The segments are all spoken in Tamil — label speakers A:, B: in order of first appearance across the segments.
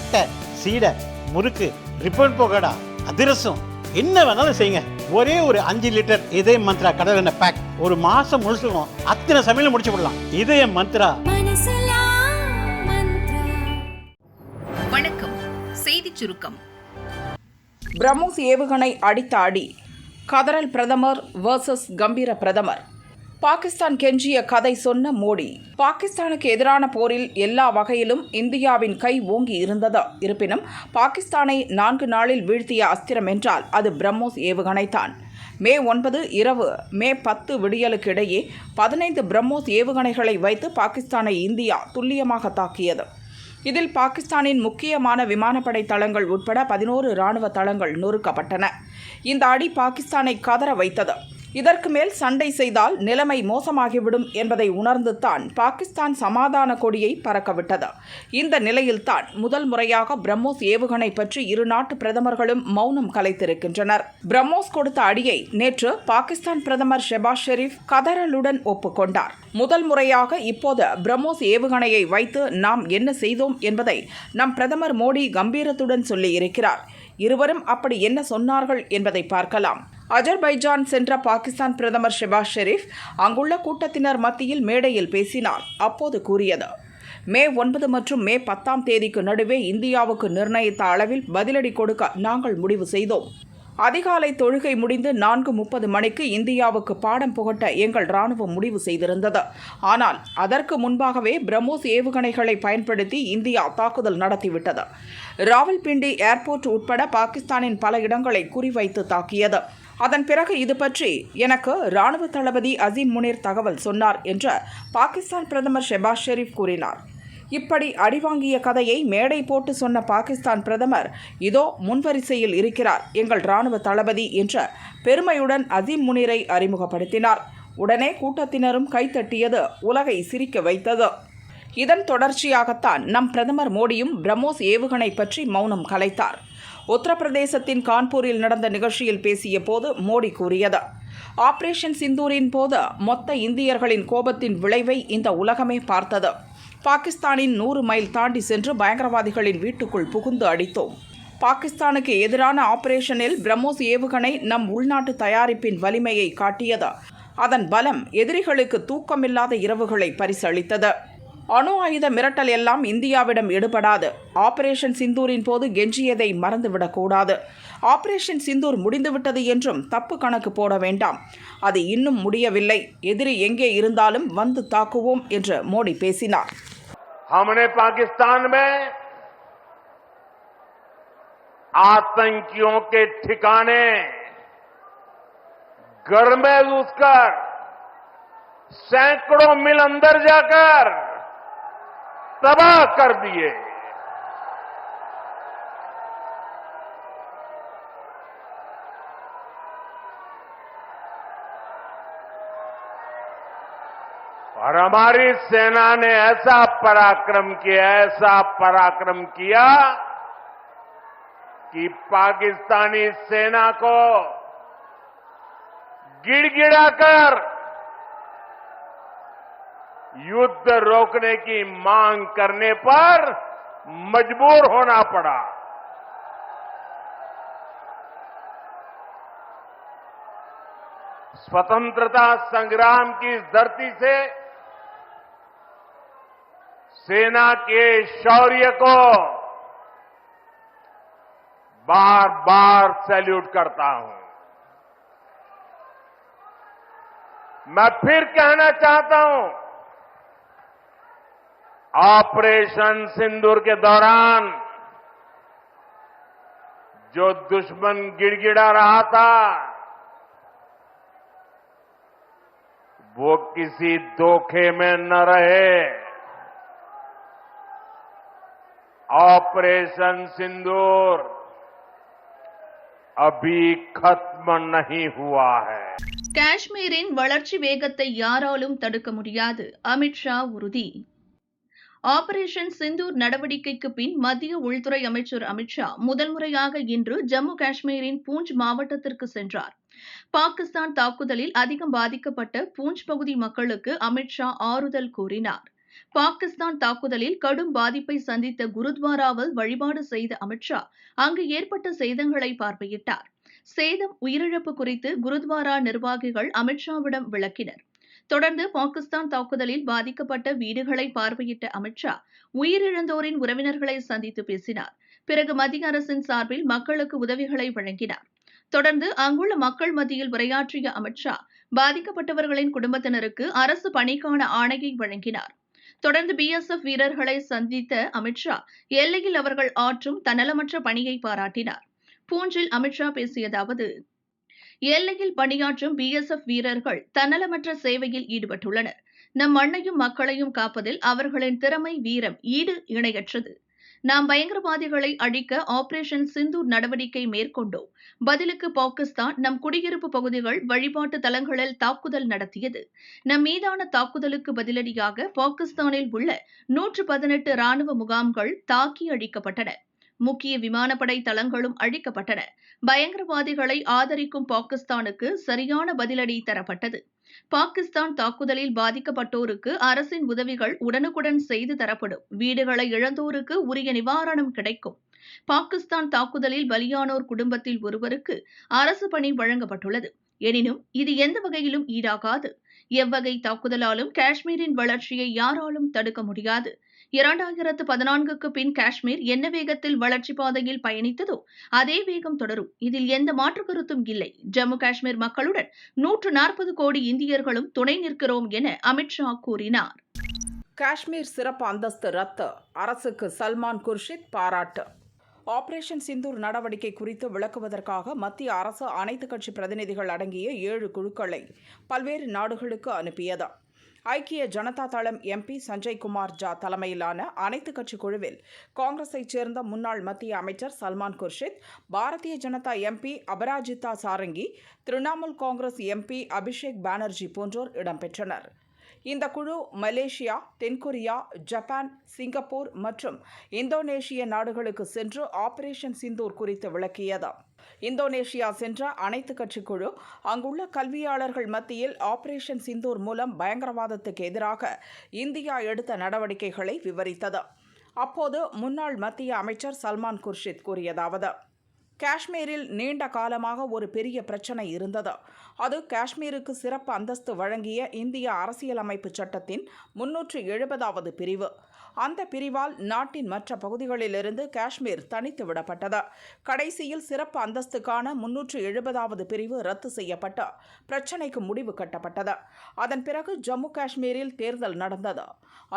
A: தட்டை, சீடை, முறுக்கு, ரிப்பன் பக்கோடா, அதிரசம், என்ன வேணாலும் செய்யுங்க. ஒரே ஒரு 5 லிட்டர் இதய மந்த்ரா கடல் எண்ணெய் பேக் ஒரு மாசம் முழுசுக்கும் அத்தனை சமையல் முடிச்சு விடலாம். இதய மந்த்ரா.
B: வணக்கம். செய்திச் சுருக்கம்.
C: பிரம்மோஸ் ஏவுகணை அடித்த அடி, கதறல் பிரதமர் வர்சஸ் கம்பீர பிரதமர். பாகிஸ்தான் கெஞ்சிய கதை சொன்ன மோடி. பாகிஸ்தானுக்கு எதிரான போரில் எல்லா வகையிலும் இந்தியாவின் கை ஓங்கி இருந்தது. இருப்பினும் பாகிஸ்தானை 4 நாளில் வீழ்த்திய அஸ்திரம் என்றால் அது பிரம்மோஸ் ஏவுகணைதான். மே 9 இரவு மே 10 விடியலுக்கு இடையே 15 பிரம்மோஸ் ஏவுகணைகளை வைத்து பாகிஸ்தானை இந்தியா துல்லியமாக தாக்கியது. இதில் பாகிஸ்தானின் முக்கியமான விமானப்படை தளங்கள் உட்பட 11 இராணுவ தளங்கள் நொறுக்கப்பட்டன. இந்த அடி பாகிஸ்தானை கதற வைத்தது. இதற்கு மேல் சண்டை செய்தால் நிலைமை மோசமாகிவிடும் என்பதை உணர்ந்துதான் பாகிஸ்தான் சமாதான கொடியை பறக்கவிட்டது. இந்த நிலையில்தான் முதல் முறையாக பிரம்மோஸ் ஏவுகணை பற்றி இரு நாட்டு பிரதமர்களும் மௌனம் கலைத்திருக்கின்றனர். பிரம்மோஸ் கொடுத்த அடியை நேற்று பாகிஸ்தான் பிரதமர் ஷெபாஸ் ஷெரீப் கதறலுடன் ஒப்புக்கொண்டார். முதல் முறையாக இப்போது பிரம்மோஸ் ஏவுகணையை வைத்து நாம் என்ன செய்தோம் என்பதை நம் பிரதமர் மோடி கம்பீரத்துடன் சொல்லியிருக்கிறார். இருவரும் அப்படி என்ன சொன்னார்கள் என்பதை பார்க்கலாம். அஜர்பைஜான் சென்ற பாகிஸ்தான் பிரதமர் ஷெபாஸ் ஷெரீப் அங்குள்ள கூட்டத்தினர் மத்தியில் மேடையில் பேசினார். அப்போது கூறியது, மே 9 மற்றும் மே 10 தேதிக்கு நடுவே இந்தியாவுக்கு நிர்ணயித்த அளவில் பதிலடி கொடுக்க நாங்கள் முடிவு செய்தோம். அதிகாலை தொழுகை முடிந்து 4:30 மணிக்கு இந்தியாவுக்கு பாடம் புகட்ட எங்கள் ராணுவம் முடிவு செய்திருந்தது. ஆனால் அதற்கு முன்பாகவே பிரம்மோஸ் ஏவுகணைகளை பயன்படுத்தி இந்தியா தாக்குதல் நடத்திவிட்டது. ராவல்பிண்டி ஏர்போர்ட் உட்பட பாகிஸ்தானின் பல இடங்களை குறிவைத்து தாக்கியது. அதன் பிறகு இது பற்றி எனக்கு ராணுவ தளபதி அசீம் முனீர் தகவல் சொன்னார் என்று பாகிஸ்தான் பிரதமர் ஷெபாஸ் ஷெரீப் கூறினார். இப்படி அடிவாங்கிய கதையை மேடை போட்டு சொன்ன பாகிஸ்தான் பிரதமர் இதோ முன்வரிசையில் இருக்கிறார் எங்கள் ராணுவ தளபதி என்ற பெருமையுடன் அசீம் முனீரை அறிமுகப்படுத்தினார். உடனே கூட்டத்தினரும் கைத்தட்டியது உலகை சிரிக்க வைத்தது. இதன் தொடர்ச்சியாகத்தான் நம் பிரதமர் மோடியும் பிரம்மோஸ் ஏவுகணை பற்றி மௌனம் கலைத்தார். உத்தரப்பிரதேசத்தின் கான்பூரில் நடந்த நிகழ்ச்சியில் பேசிய போது மோடி கூறியது, ஆபரேஷன் சிந்தூரின் போது மொத்த இந்தியர்களின் கோபத்தின் விளைவை இந்த உலகமே பார்த்தது. பாகிஸ்தானின் 100 மைல் தாண்டி சென்று பயங்கரவாதிகளின் வீட்டுக்குள் புகுந்து அடித்தோம். பாகிஸ்தானுக்கு எதிரான ஆபரேஷனில் பிரம்மோஸ் ஏவுகணை நம் உள்நாட்டு தயாரிப்பின் வலிமையை காட்டியது. அதன் பலம் எதிரிகளுக்கு தூக்கமில்லாத இரவுகளை பரிசளித்தது. அணு ஆயுத மிரட்டல் எல்லாம் இந்தியாவிடம் எடுபடாது. ஆபரேஷன் சிந்தூரின் போது கெஞ்சியதை மறந்துவிடக்கூடாது. ஆபரேஷன் சிந்தூர் முடிந்துவிட்டது என்றும் தப்பு கணக்கு போட வேண்டாம். அது இன்னும் முடியவில்லை. எதிரி எங்கே இருந்தாலும் வந்து தாக்குவோம் என்று மோடி பேசினார்.
D: हमने पाकिस्तान में आतंकियों के ठिकाने घर में घुसकर सैकड़ों मील अंदर जाकर तबाह कर दिए. और हमारी सेना ने ऐसा पराक्रम किया कि पाकिस्तानी सेना को गिड़गिड़ाकर युद्ध रोकने की मांग करने पर मजबूर होना पड़ा. स्वतंत्रता संग्राम की इस धरती से सेना के शौर्य को बार बार सैल्यूट करता हूं. मैं फिर कहना चाहता हूं, ऑपरेशन सिंदूर के दौरान जो दुश्मन गिड़गिड़ा रहा था वो किसी धोखे में न रहे. ऑपरेशन सिंदूर अभी खत्म नहीं हुआ है.
B: காஷ்மீரின் வளர்ச்சி வேகத்தை யாராலும் தடுக்க முடியாது. அமித்ஷா உறுதி. ஆபரேஷன் சிந்தூர் நடவடிக்கைக்கு பின் மத்திய உள்துறை அமைச்சர் அமித்ஷா முதல் முறையாக இன்று ஜம்மு காஷ்மீரின் பூஞ்ச் மாவட்டத்திற்கு சென்றார். பாகிஸ்தான் தாக்குதலில் அதிகம் பாதிக்கப்பட்ட பூஞ்ச் பகுதி மக்களுக்கு அமித்ஷா ஆறுதல் கூறினார். பாகிஸ்தான் தாக்குதலில் கடும் பாதிப்பை சந்தித்த குருத்வாராவில் வழிபாடு செய்த அமித்ஷா அங்கு ஏற்பட்ட சேதங்களை பார்வையிட்டார். சேதம், உயிரிழப்பு குறித்து குருத்வாரா நிர்வாகிகள் அமித்ஷாவிடம் விளக்கினர். தொடர்ந்து பாகிஸ்தான் தாக்குதலில் பாதிக்கப்பட்ட வீடுகளை பார்வையிட்ட அமித்ஷா உயிரிழந்தோரின் உறவினர்களை சந்தித்து பேசினார். பிறகு மத்திய அரசின் சார்பில் மக்களுக்கு உதவிகளை வழங்கினார். தொடர்ந்து அங்குள்ள மக்கள் மத்தியில் உரையாற்றிய அமித்ஷா பாதிக்கப்பட்டவர்களின் குடும்பத்தினருக்கு அரசு பணிக்கான ஆணையை வழங்கினார். தொடர்ந்து BSF வீரர்களை சந்தித்த அமித்ஷா எல்லையில் அவர்கள் ஆற்றும் தன்னலமற்ற பணியை பாராட்டினார். பூஞ்சில் அமித்ஷா பேசியதாவது: எல்லையில் பணியாற்றும் BSF வீரர்கள் தன்னலமற்ற சேவையில் ஈடுபட்டுள்ளனர். நம் மண்ணையும் மக்களையும் காப்பதில் அவர்களின் திறமை, வீரம் ஈடு இணையற்றது. நாம் பயங்கரவாதிகளை அழிக்க ஆபரேஷன் சிந்தூர் நடவடிக்கை மேற்கொண்டோம். பதிலுக்கு பாகிஸ்தான் நம் குடியிருப்பு பகுதிகள், வழிபாட்டு தலங்களில் தாக்குதல் நடத்தியது. நம் மீதான தாக்குதலுக்கு பதிலடியாக பாகிஸ்தானில் உள்ள 118 ராணுவ முகாம்கள் தாக்கி அழிக்கப்பட்டன. முக்கிய விமானப்படை தளங்களும் அழிக்கப்பட்டன. பயங்கரவாதிகளை ஆதரிக்கும் பாகிஸ்தானுக்கு சரியான பதிலடி தரப்பட்டது. பாகிஸ்தான் தாக்குதலில் பாதிக்கப்பட்டோருக்கு அரசின் உதவிகள் உடனுக்குடன் செய்து தரப்படும். வீடுகளை இழந்தோருக்கு உரிய நிவாரணம் கிடைக்கும். பாகிஸ்தான் தாக்குதலில் பலியானோர் குடும்பத்தில் ஒருவருக்கு அரசு பணி வழங்கப்பட்டுள்ளது. எனினும் இது எந்த வகையிலும் ஈடாகாது. எவ்வகை தாக்குதலாலும் காஷ்மீரின் வளர்ச்சியை யாராலும் தடுக்க முடியாது. 2014க்கு பின் காஷ்மீர் என்ன வேகத்தில் வளர்ச்சி பாதையில் பயணித்ததோ அதே வேகம் தொடரும். இதில் எந்த மாற்று கருத்தும் இல்லை. ஜம்மு காஷ்மீர் மக்களுடன் 140 கோடி இந்தியர்களும் துணை நிற்கிறோம் என அமித்ஷா கூறினார்.
C: காஷ்மீர் சிறப்பு அந்தஸ்து ரத்து, அரசுக்கு சல்மான் குர்ஷித் பாராட்டு. ஆபரேஷன் சிந்தூர் நடவடிக்கை குறித்து விளக்குவதற்காக மத்திய அரசு அனைத்து கட்சி பிரதிநிதிகள் அடங்கிய 7 குழுக்களை பல்வேறு நாடுகளுக்கு அனுப்பியது. ஐக்கிய ஜனதா தளம் MP சஞ்சய் குமார் ஜா தலைமையிலான அனைத்து கட்சி குழுவில் காங்கிரஸைச் சேர்ந்த முன்னாள் மத்திய அமைச்சர் சல்மான் குர்ஷித், பாரதிய ஜனதா MP அபராஜிதா சாரங்கி, திரிணாமுல் காங்கிரஸ் MP அபிஷேக் பானர்ஜி போன்றோர் இடம்பெற்றனர். இந்த குழு மலேசியா, தென்கொரியா, ஜப்பான், சிங்கப்பூர் மற்றும் இந்தோனேஷிய நாடுகளுக்கு சென்று ஆபரேஷன் சிந்தூர் குறித்து விளக்கியது. இந்தோனேஷியா சென்ற அனைத்து கட்சி குழு அங்குள்ள கல்வியாளர்கள் மத்தியில் ஆபரேஷன் சிந்தூர் மூலம் பயங்கரவாதத்துக்கு எதிராக இந்தியா எடுத்த நடவடிக்கைகளை விவரித்தது. அப்போது முன்னாள் மத்திய அமைச்சர் சல்மான் குர்ஷித் கூறியதாவது: காஷ்மீரில் நீண்ட காலமாக ஒரு பெரிய பிரச்சனை இருந்தது. அது காஷ்மீருக்கு சிறப்பு அந்தஸ்து வழங்கிய இந்திய அரசியலமைப்பு சட்டத்தின் 370வது பிரிவு. அந்த பிரிவால் நாட்டின் மற்ற பகுதிகளிலிருந்து காஷ்மீர் தனித்து விடப்பட்டது. கடைசியில் சிறப்பு அந்தஸ்துக்கான 370வது பிரிவு ரத்து செய்யப்பட்டு பிரச்சினைக்கு முடிவு கட்டப்பட்டது. அதன் பிறகு ஜம்மு காஷ்மீரில் தேர்தல் நடந்தது.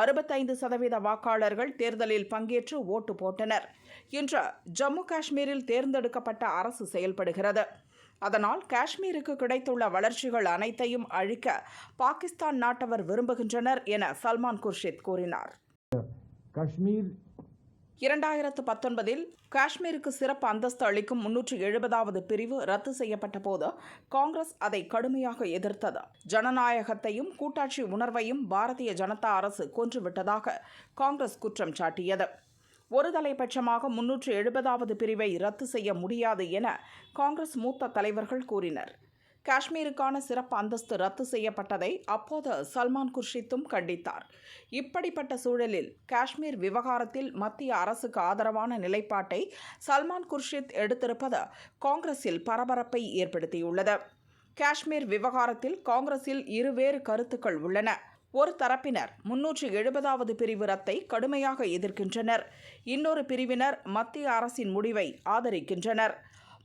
C: 65% வாக்காளர்கள் தேர்தலில் பங்கேற்று ஓட்டு போட்டனர். இன்று ஜம்மு காஷ்மீரில் தேர்ந்தெடுக்கப்பட்ட அரசு செயல்படுகிறது. அதனால் காஷ்மீருக்கு கிடைத்துள்ள வளர்ச்சிகள் அனைத்தையும் அழிக்க பாகிஸ்தான் நாட்டவர் விரும்புகின்றனர் என சல்மான் குர்ஷித் கூறினார். 2019இல் காஷ்மீருக்கு சிறப்பு அந்தஸ்து அளிக்கும் 370வது பிரிவு ரத்து செய்யப்பட்ட போது காங்கிரஸ் அதை கடுமையாக எதிர்த்தது. ஜனநாயகத்தையும் கூட்டாட்சி உணர்வையும் பாரதிய ஜனதா அரசு கொன்றுவிட்டதாக காங்கிரஸ் குற்றம் சாட்டியது. ஒருதலைபட்சமாக 370வது பிரிவை ரத்து செய்ய முடியாது என காங்கிரஸ் மூத்த தலைவர்கள் கூறினர். காஷ்மீருக்கான சிறப்பு அந்தஸ்து ரத்து செய்யப்பட்டதை அப்போது சல்மான் குர்ஷித்தும் கண்டித்தார். இப்படிப்பட்ட சூழலில் காஷ்மீர் விவகாரத்தில் மத்திய அரசுக்கு ஆதரவான நிலைப்பாட்டை சல்மான் குர்ஷித் எடுத்திருப்பது காங்கிரஸில் பரபரப்பை ஏற்படுத்தியுள்ளது. காஷ்மீர் விவகாரத்தில் காங்கிரஸில் இருவேறு கருத்துக்கள் உள்ளன. ஒரு தரப்பினர் 370வது பிரிவு ரத்தை கடுமையாக எதிர்க்கின்றனர். இன்னொரு பிரிவினர் மத்திய அரசின் முடிவை ஆதரிக்கின்றனர்.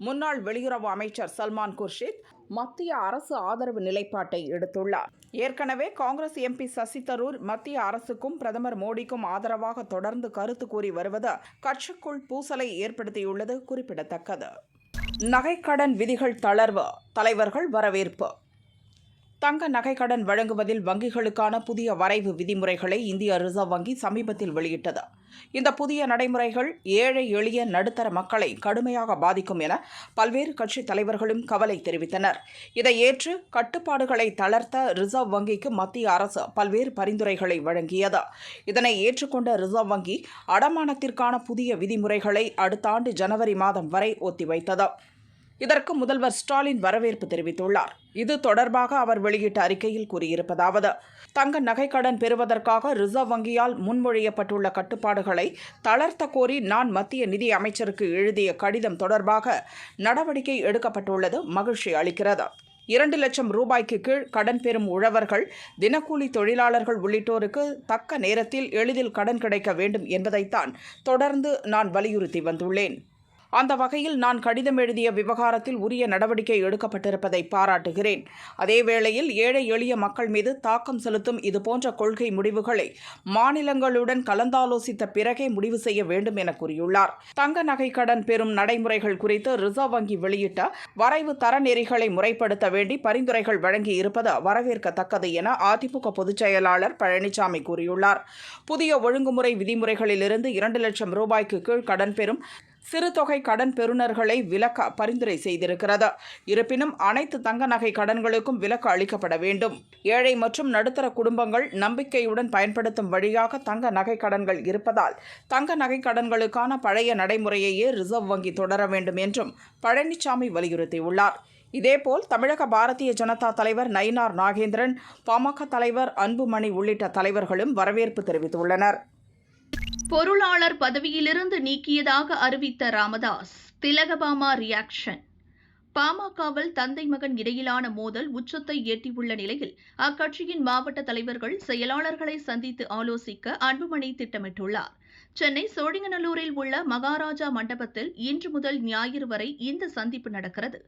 C: முன்னாள் வெளியுறவு அமைச்சர் சல்மான் குர்ஷித் மத்திய அரசு ஆதரவு நிலைப்பாட்டை எடுத்துள்ளார். ஏற்கனவே காங்கிரஸ் MP சசி தரூர் மத்திய அரசுக்கும் பிரதமர் மோடிக்கும் ஆதரவாக தொடர்ந்து கருத்து கூறி வருவது கட்சிக்குள் பூசலை ஏற்படுத்தியுள்ளது குறிப்பிடத்தக்கது. நகைக்கடன் விதிகள் தளர்வு, தலைவர்கள் வரவேற்பு. தங்க நகைக்கடன் வழங்குவதில் வங்கிகளுக்கான புதிய வரைவு விதிமுறைகளை இந்திய ரிசர்வ் வங்கி சமீபத்தில் வெளியிட்டது. இந்த புதிய நடைமுறைகள் ஏழை எளிய நடுத்தர மக்களை கடுமையாக பாதிக்கும் என பல்வேறு கட்சி தலைவர்களும் கவலை தெரிவித்தனர். இதை ஏற்று கட்டுப்பாடுகளை தளர்த்த ரிசர்வ் வங்கிக்கு மத்திய அரசு பல்வேறு பரிந்துரைகளை வழங்கியது. இதனை ஏற்றுக்கொண்ட ரிசர்வ் வங்கி அடமானத்திற்கான புதிய விதிமுறைகளை அடுத்த ஆண்டு ஜனவரி மாதம் வரை ஒத்திவைத்தது. இதற்கு முதல்வர் ஸ்டாலின் வரவேற்பு தெரிவித்துள்ளார். இது தொடர்பாக அவர் வெளியிட்ட அறிக்கையில் கூறியிருப்பதாவது: தங்க நகைக்கடன் பெறுவதற்காக ரிசர்வ் வங்கியால் முன்மொழியப்பட்டுள்ள கட்டுப்பாடுகளை தளர்த்த கோரி நான் மத்திய நிதி அமைச்சருக்கு எழுதிய கடிதம் தொடர்பாக நடவடிக்கை எடுக்கப்பட்டுள்ளது மகிழ்ச்சி அளிக்கிறது. 2 லட்சம் ரூபாய்க்கு கீழ் கடன் பெறும் உழவர்கள், தினக்கூலி தொழிலாளர்கள் உள்ளிட்டோருக்கு தக்க நேரத்தில் எளிதில் கடன் கிடைக்க வேண்டும் என்பதைத்தான் தொடர்ந்து நான் வலியுறுத்தி வந்துள்ளேன். அந்த வகையில் நான் கடிதம் எழுதிய விவகாரத்தில் உரிய நடவடிக்கை எடுக்கப்பட்டிருப்பதை பாராட்டுகிறேன். அதேவேளையில் ஏழை எளிய மக்கள் மீது தாக்கம் செலுத்தும் இதுபோன்ற கொள்கை முடிவுகளை மாநிலங்களுடன் கலந்தாலோசித்த பிறகே முடிவு செய்ய வேண்டும் என கூறியுள்ளார். தங்க நகை கடன் பெறும் நடைமுறைகள் குறித்து ரிசர்வ் வங்கி வெளியிட்ட வரைவு தரநெறிகளை முறைப்படுத்த வேண்டி பரிந்துரைகள் வழங்கி இருப்பது வரவேற்கத்தக்கது என அதிமுக பொதுச் செயலாளர் பழனிசாமி கூறியுள்ளார். புதிய ஒழுங்குமுறை விதிமுறைகளிலிருந்து 2 லட்சம் ரூபாய்க்கு கீழ் கடன் பெறும் சிறு தொகை கடன் பெறுநர்களை விலக்க பரிந்துரை செய்திருக்கிறது. இருப்பினும் அனைத்து தங்க நகை கடன்களுக்கும் விலக்கு அளிக்கப்பட வேண்டும். ஏழை மற்றும் நடுத்தர குடும்பங்கள் நம்பிக்கையுடன் பயன்படுத்தும் வழியாக தங்க நகை கடன்கள் இருப்பதால் தங்க நகை கடன்களுக்கான பழைய நடைமுறையையே ரிசர்வ் வங்கி தொடர வேண்டும் என்றும் பழனிசாமி வலியுறுத்தியுள்ளார். இதேபோல் தமிழக பாரதிய ஜனதா தலைவர் நயினார் நாகேந்திரன், பாமக தலைவர் அன்புமணி உள்ளிட்ட தலைவர்களும் வரவேற்பு தெரிவித்துள்ளனர்.
B: பொருளாளர் பதவியிலிருந்து நீக்கியதாக அறிவித்த ராமதாஸ், திலகபாமா ரியாக்ஷன். பாமகவில் தந்தை மகன் இடையிலான மோதல் உச்சத்தை எட்டியுள்ள நிலையில் அக்கட்சியின் மாவட்ட தலைவர்கள் செயலாளர்களை சந்தித்து ஆலோசிக்க அன்புமணி திட்டமிட்டுள்ளார். சென்னை சோழிங்கநல்லூரில் உள்ள மகாராஜா மண்டபத்தில் இன்று முதல் ஞாயிறு வரை இந்த சந்திப்பு நடக்கிறது.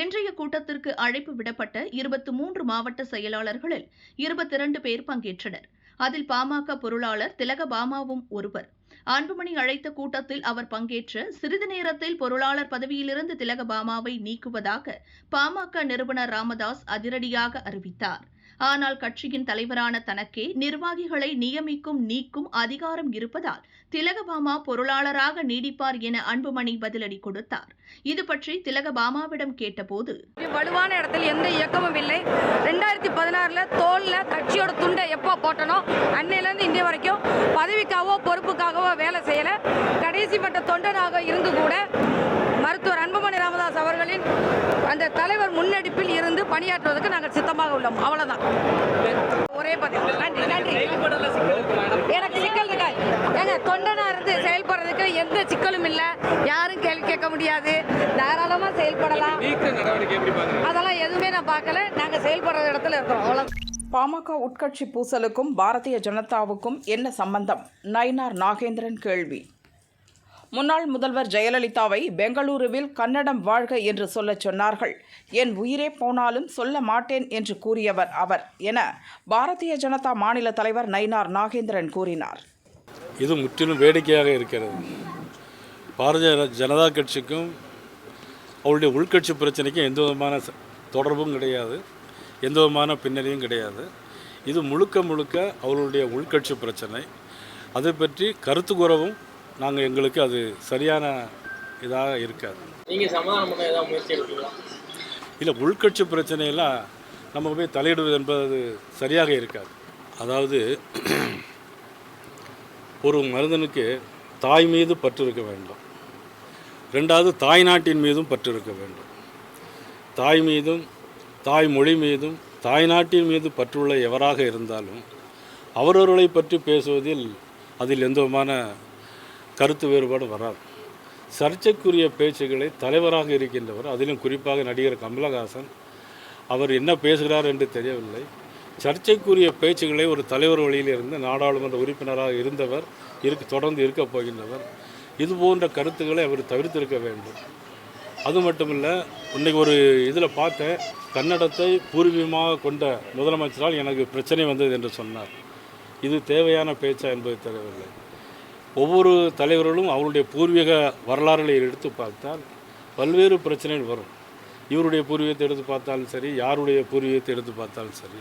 B: இன்றைய கூட்டத்திற்கு அழைப்பு விடப்பட்ட 23 மாவட்ட செயலாளர்களில் 22 பேர் பங்கேற்றனர். அதில் பாமக பொருளாளர் திலகபாமாவும் ஒருவர். அன்புமணி அழைத்த கூட்டத்தில் அவர் பங்கேற்ற சிறிது நேரத்தில் பொருளாளர் பதவியிலிருந்து திலகபாமாவை நீக்குவதாக பாமக நிறுவனர் ராமதாஸ் அதிரடியாக அறிவித்தார். ஆனால் கட்சியின் தலைவரான தனக்கே நிர்வாகிகளை நியமிக்கும் நீக்கும் அதிகாரம் இருப்பதால் திலகபாமா பொருளாளராக நீடிப்பார் என அன்புமணி பதிலடி கொடுத்தார். இது பற்றி திலகபாமாவிடம் கேட்டபோது,
E: வலுவான இடத்தில் எந்த இயக்கமும் இல்லை. 2016 தோல்ல கட்சியோட துண்டை எப்போ போட்டனோ அன்னையிலேருந்து இந்திய வரைக்கும் பதவிக்காகவோ பொறுப்புக்காகவோ வேலை செய்யல. கடைசி பட்ட தொண்டனாக இருந்து கூட மருத்துவர் அன்புமணி ராமதாஸ் அவர்களின் அந்த தலைவர் முன்னெடுப்பில் இருந்து பணியாற்றுவதற்கு நாங்கள் சித்தமாக உள்ளோம். அவ்வளவுதான். ஒரே பதில். நன்றி நன்றி. எனக்கு சிக்கல் இருக்காது. ஏங்க, தொண்டனா இருந்து செயல்படுறதுக்கு எந்த சிக்கலும் இல்லை. யாரும் கேள்வி கேட்க முடியாது. தாராளமா செயல்படலாம். அதெல்லாம் எதுவுமே நான் பார்க்கல. நாங்க செயல்படுற இடத்துல இருக்கிறோம். அவ்வளவு.
C: பாமக உட்கட்சி பூசலுக்கும் பாரதிய ஜனதாவுக்கும் என்ன சம்பந்தம்? நயினார் நாகேந்திரன் கேள்வி. முன்னாள் முதல்வர் ஜெயலலிதாவை பெங்களூருவில் கன்னடம் வாழ்க என்று சொல்லச் சொன்னார்கள். என் உயிரே போனாலும் சொல்ல மாட்டேன் என்று கூறியவர் அவர் என பாரதிய ஜனதா மாநில தலைவர் நயினார் நாகேந்திரன் கூறினார்.
F: இது முற்றிலும் வேடிக்கையாக இருக்கிறது. பாரதிய ஜனதா கட்சிக்கும் அவருடைய உள்கட்சி பிரச்சனைக்கும் எந்த விதமான தொடர்பும் கிடையாது, எந்த விதமான பின்னணியும் கிடையாது. இது முழுக்க முழுக்க அவர்களுடைய உள்கட்சி பிரச்சனை. அதை பற்றி கருத்து கூறவும் எங்களுக்கு அது சரியான இதாக இருக்காது.
G: நீங்கள் சமாதானம் பண்ண ஏதாவது முயற்சி எடுப்பீங்களா?
F: இல்லை, உள்கட்சி பிரச்சனையெல்லாம் நம்ம போய் தலையிடுவது என்பது சரியாக இருக்காது. அதாவது ஒரு மனிதனுக்கு தாய் மீது பற்று இருக்க வேண்டும். ரெண்டாவது, தாய் நாட்டின் மீதும் பற்று இருக்க வேண்டும். தாய் மீதும் தாய் மொழி மீதும் தாய் நாட்டின் மீது பற்றுள்ள எவராக இருந்தாலும் அவரவர்களை பற்றி பேசுவதில் அதில் எந்த விதமான கருத்து வேறுபாடு வராது. சர்ச்சைக்குரிய பேச்சுகளை தலைவராக இருக்கின்றவர், அதிலும் குறிப்பாக நடிகர் கமலஹாசன், அவர் என்ன பேசுகிறார் என்று தெரியவில்லை. சர்ச்சைக்குரிய பேச்சுகளை ஒரு தலைவர் வழியிலிருந்து நாடாளுமன்ற உறுப்பினராக இருந்தவர் தொடர்ந்து இருக்கப் போகின்றவர். இது போன்ற கருத்துக்களை அவர் தவிர்த்திருக்க வேண்டும். அது மட்டுமில்லை, இன்றைக்கி ஒரு இதில் பார்த்த கன்னடத்தை பூர்வீகமாக கொண்ட முதலமைச்சரால் எனக்கு பிரச்சனை வந்தது என்று சொன்னார். இது தேவையான பேச்சா என்பது தெரியவில்லை. ஒவ்வொரு தலைவர்களும் அவருடைய பூர்வீக வரலாறுகளை எடுத்து பார்த்தால் பல்வேறு பிரச்சனைகள் வரும். இவருடைய பூர்வீகத்தை எடுத்து பார்த்தாலும் சரி, யாருடைய பூர்வீகத்தை எடுத்து பார்த்தாலும் சரி.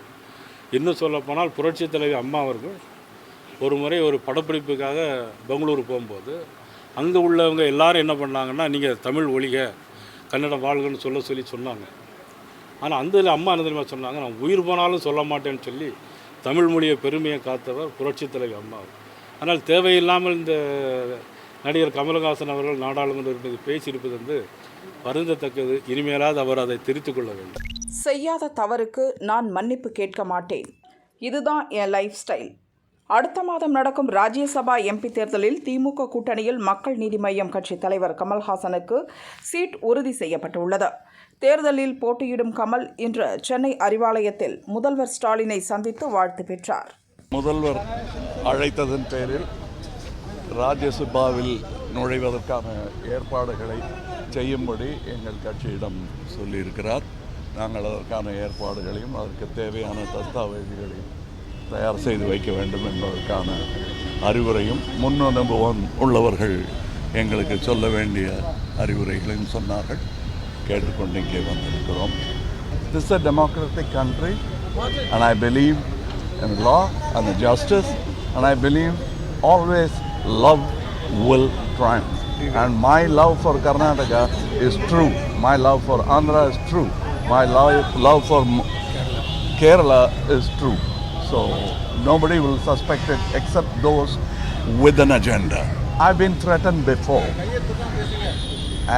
F: இன்னும் சொல்லப்போனால் புரட்சித் தலைவி அம்மா அவர்கள் ஒரு முறை ஒரு படப்பிடிப்புக்காக பெங்களூரு போகும்போது அங்கே உள்ளவங்க எல்லாரும் என்ன பண்ணாங்கன்னா, நீங்கள் தமிழ் ஒழிக, கன்னடம் வாழ்கன்னு சொல்லி சொன்னாங்க. ஆனால் அந்த அம்மா என்ன சொன்னாங்க, நான் உயிர் போனாலும் சொல்ல மாட்டேன்னு சொல்லி தமிழ் மொழியை பெருமையை காத்தவர் புரட்சித் தலைவி அம்மா. ஆனால் தேவையில்லாமல் இந்த நடிகர் கமலஹாசன் அவர்கள் நாடாளுமன்ற பேசியிருப்பது வருந்தத்தக்கது. இனிமேலாவது அவர் அதை திருத்திக் கொள்ள வேண்டும்.
C: செய்யாத தவறுக்கு நான் மன்னிப்பு கேட்க மாட்டேன். இதுதான் என் லைஃப் ஸ்டைல். அடுத்த மாதம் நடக்கும் ராஜ்யசபா எம்பி தேர்தலில் திமுக கூட்டணியில் மக்கள் நீதி மய்யம் கட்சி தலைவர் கமல்ஹாசனுக்கு சீட் உறுதி செய்யப்பட்டுள்ளது. தேர்தலில் போட்டியிடும் கமல் இன்று சென்னை அறிவாலயத்தில் முதல்வர் ஸ்டாலினை சந்தித்து வாழ்த்து பெற்றார்.
H: முதல்வர் அழைத்ததன் பேரில் ராஜ்யசபாவில் நுழைவதற்கான ஏற்பாடுகளை செய்யும்படி எங்கள் கட்சியிடம் சொல்லியிருக்கிறார். நாங்கள் அதற்கான ஏற்பாடுகளையும் அதற்கு தேவையான தஸ்தாவேஜுகளையும் தயார் செய்து வைக்க வேண்டும் என்பதற்கான அறிவுரையும் முன் அனுபவம் உள்ளவர்கள் எங்களுக்கு சொல்ல வேண்டிய அறிவுரைகளையும் சொன்னார்கள். கேட்டுக்கொண்டு இங்கே வந்திருக்கிறோம். This is a democratic country and I believe in law and justice and I believe always love will triumph. And my love for Karnataka is true. My love for Andhra is true. My love for Kerala is true. So nobody will suspect it except those with an agenda. I've been threatened before.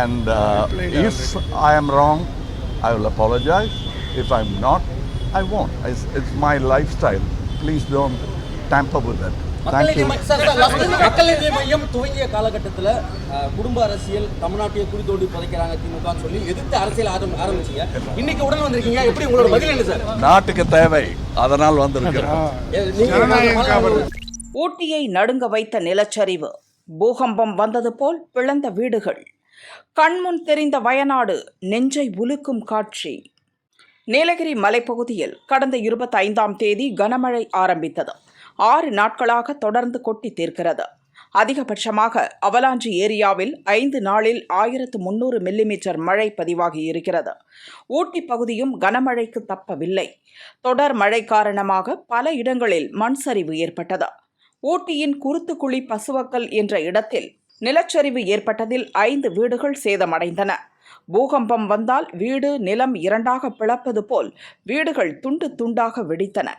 H: And if I am wrong, I will apologize. If I'm not, I won't. It's my lifestyle. Please don't tamper with it. Thank you.
G: மக்கள் நீதி மையம் துவங்கிய காலகட்டத்தில் குடும்ப அரசியல் தமிழ்நாட்டையே குடி தோண்டி புதைக்கிறாங்க திமுக சொல்லி எதிர்த்து அரசியல் ஆரம்பிச்சீங்க. இன்னைக்கு உடனே வந்திருக்கீங்க. எப்படி உங்களோட பதில் என்ன சார்?
H: நாட்டுக்கு தேவை, அதனால் வந்திருக்கிறோம்.
C: ஊட்டியை நடுங்க வைத்த நிலச்சரிவு, பூகம்பம் வந்தது போல் பிளந்த வீடுகள், கண்முன் தெரிந்த வயநாடு, நெஞ்சை உலுக்கும் காட்சி. நீலகிரி மலைப்பகுதியில் கடந்த 25ஆம் தேதி கனமழை ஆரம்பித்தது. 6 நாட்களாக தொடர்ந்து கொட்டி தீர்க்கிறது. அதிகபட்சமாக அவலாஞ்சி ஏரியாவில் 5 நாளில் 1300 மில்லிமீட்டர் மழை பதிவாகி இருக்கிறது. ஊட்டி பகுதியும் கனமழைக்கு தப்பவில்லை. தொடர் மழை காரணமாக பல இடங்களில் மண் சரிவு ஏற்பட்டது. ஊட்டியின் குருத்துக்குழி பசுவக்கல் என்ற இடத்தில் நிலச்சரிவு ஏற்பட்டதில் 5 வீடுகள் சேதமடைந்தன. பூகம்பம் வந்தால் வீடு நிலம் 2ஆக பிளப்பது போல் வீடுகள் துண்டு துண்டாக வெடித்தன.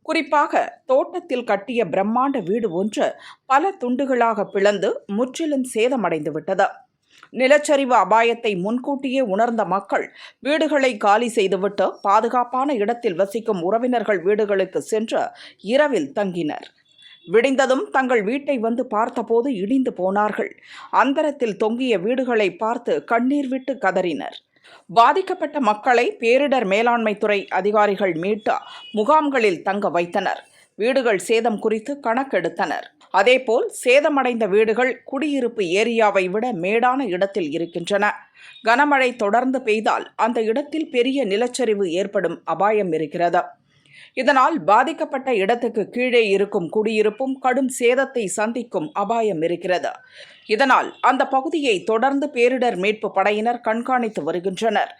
C: குறிப்பாக தோட்டத்தில் கட்டிய பிரம்மாண்ட வீடு ஒன்று பல துண்டுகளாக பிளந்து முற்றிலும் சேதமடைந்துவிட்டது. நிலச்சரிவு அபாயத்தை முன்கூட்டியே உணர்ந்த மக்கள் வீடுகளை காலி செய்துவிட்டு பாதுகாப்பான இடத்தில் வசிக்கும் உறவினர்கள் வீடுகளுக்கு சென்று இரவில் தங்கினர். விடிந்ததும் தங்கள் வீட்டை வந்து பார்த்தபோது இடிந்து போனார்கள். அந்தரத்தில் தொங்கிய வீடுகளை பார்த்து கண்ணீர் விட்டு கதறினர். பாதிக்கப்பட்ட மக்களை பேரிடர் மேலாண்மை துறை அதிகாரிகள் மீட்டு முகாம்களில் தங்க வைத்தனர். வீடுகள் சேதம் குறித்து கணக்கெடுத்தனர். அதேபோல் சேதமடைந்த வீடுகள் குடியிருப்பு ஏரியாவை விட மேடான இடத்தில் இருக்கின்றன. கனமழை தொடர்ந்து பெய்தால் அந்த இடத்தில் பெரிய நிலச்சரிவு ஏற்படும் அபாயம் இருக்கிறது. இதனால் பாதிக்கப்பட்ட இடத்துக்கு கீழே இருக்கும் குடியிருப்பும் கடும் சேதத்தை சந்திக்கும் அபாயம் இருக்கிறது. இதனால் அந்த பகுதியை தொடர்ந்து பேரிடர் மீட்பு படையினர் கண்காணித்து வருகின்றனர்.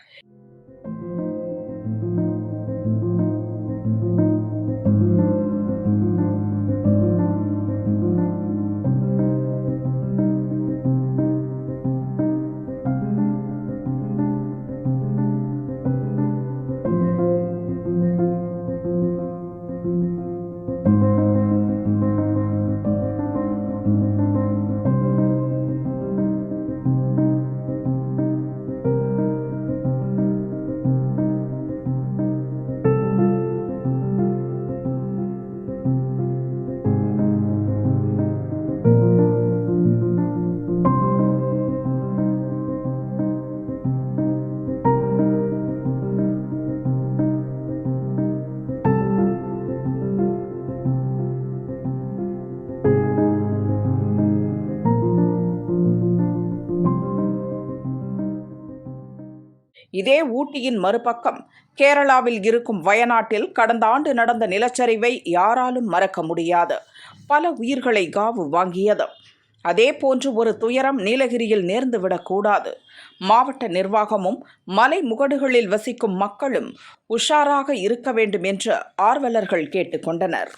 C: இதே ஊட்டியின் மறுபக்கம் கேரளாவில் இருக்கும் வயநாட்டில் கடந்த ஆண்டு நடந்த நிலச்சரிவை யாராலும் மறக்க முடியாது. பல உயிர்களை காவு வாங்கியது. அதேபோன்று ஒரு துயரம் நீலகிரியில் நேர்ந்துவிடக்கூடாது. மாவட்ட நிர்வாகமும் மலை முகடுகளில் வசிக்கும் மக்களும் உஷாராக இருக்க வேண்டும் என்று ஆர்வலர்கள் கேட்டுக்கொண்டனர்.